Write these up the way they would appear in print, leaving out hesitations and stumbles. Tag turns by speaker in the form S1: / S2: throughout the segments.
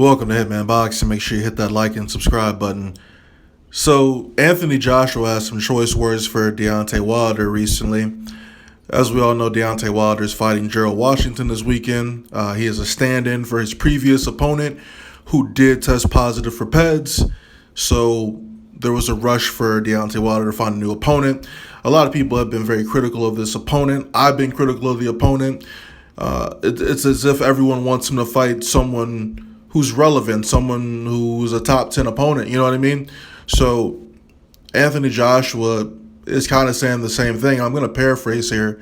S1: Welcome to Hitman Boxing. Make sure you hit that like and subscribe button. So, Anthony Joshua has some choice words for Deontay Wilder recently. As we all know, Deontay Wilder is fighting Gerald Washington this weekend. He is a stand-in for his previous opponent who did test positive for PEDs. So, there was a rush for Deontay Wilder to find a new opponent. A lot of people have been very critical of this opponent. I've been critical of the opponent. It's as if everyone wants him to fight someone who's relevant, someone who's a top 10 opponent, you know what I mean? So Anthony Joshua is kind of saying the same thing. I'm going to paraphrase here,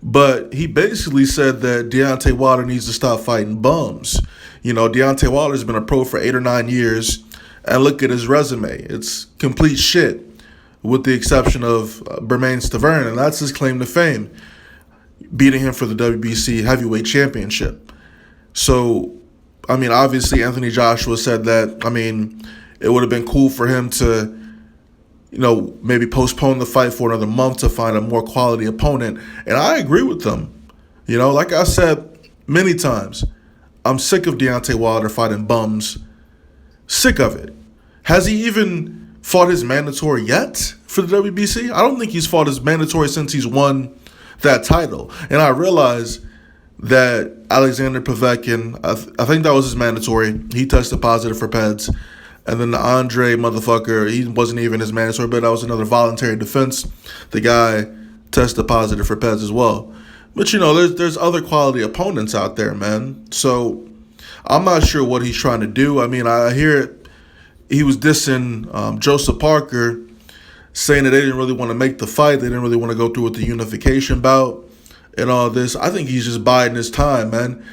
S1: but he basically said that Deontay Wilder needs to stop fighting bums. You know, Deontay Wilder's been a pro for 8 or 9 years, and look at his resume. It's complete shit, with the exception of Bermane Stiverne, and that's his claim to fame, beating him for the WBC heavyweight championship. So, I mean, obviously Anthony Joshua said that, it would have been cool for him to, maybe postpone the fight for another month to find a more quality opponent. And I agree with them. Like I said many times, I'm sick of Deontay Wilder fighting bums. Sick of it. Has he even fought his mandatory yet for the WBC? I don't think he's fought his mandatory since he's won that title. And I realize that Alexander Povetkin, I think that was his mandatory. He tested positive for PEDs. And then the Andre motherfucker, he wasn't even his mandatory, but that was another voluntary defense. The guy tested positive for PEDs as well. But, there's other quality opponents out there, man. So I'm not sure what he's trying to do. I hear he was dissing Joseph Parker, saying that they didn't really want to make the fight. They didn't really want to go through with the unification bout and all this. I think he's just biding his time, man.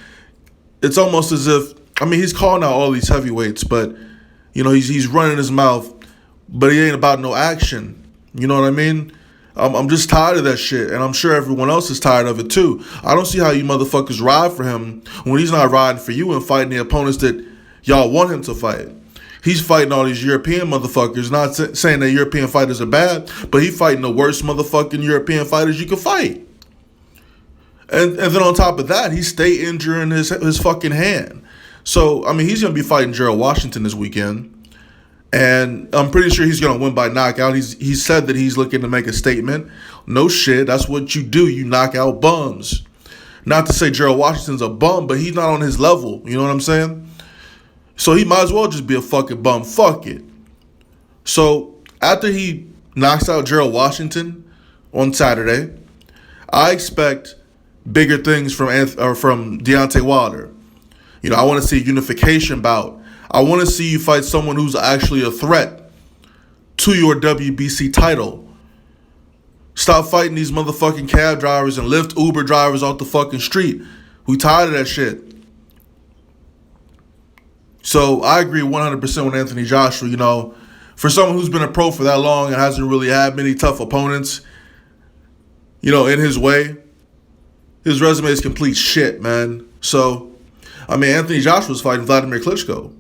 S1: It's almost as if, he's calling out all these heavyweights, but, he's running his mouth, but he ain't about no action. You know what I mean? I'm just tired of that shit, and I'm sure everyone else is tired of it too. I don't see how you motherfuckers ride for him when he's not riding for you and fighting the opponents that y'all want him to fight. He's fighting all these European motherfuckers, not saying that European fighters are bad, but he's fighting the worst motherfucking European fighters you can fight. And then on top of that, he stayed injuring his fucking hand. So, he's going to be fighting Gerald Washington this weekend. And I'm pretty sure he's going to win by knockout. He said that he's looking to make a statement. No shit, that's what you do. You knock out bums. Not to say Gerald Washington's a bum, but he's not on his level. You know what I'm saying? So he might as well just be a fucking bum. Fuck it. So after he knocks out Gerald Washington on Saturday, I expect bigger things from Deontay Wilder. I want to see a unification bout. I want to see you fight someone who's actually a threat to your WBC title. Stop fighting these motherfucking cab drivers and Lyft Uber drivers off the fucking street. We tired of that shit. So I agree 100% with Anthony Joshua. For someone who's been a pro for that long and hasn't really had many tough opponents, in his way, his resume is complete shit, man. So, Anthony Joshua's fighting Vladimir Klitschko.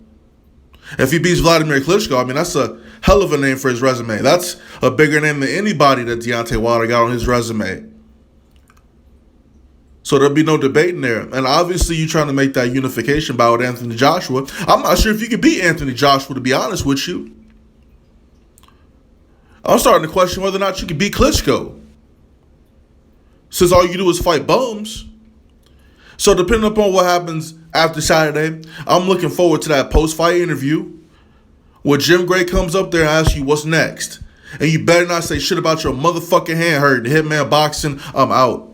S1: If he beats Vladimir Klitschko, that's a hell of a name for his resume. That's a bigger name than anybody that Deontay Wilder got on his resume. So there'll be no debating there. And obviously you're trying to make that unification bout with Anthony Joshua. I'm not sure if you could beat Anthony Joshua, to be honest with you. I'm starting to question whether or not you could beat Klitschko, since all you do is fight bums. So depending upon what happens after Saturday, I'm looking forward to that post-fight interview where Jim Gray comes up there and asks you what's next. And you better not say shit about your motherfucking hand hurting. Hitman Boxing, I'm out.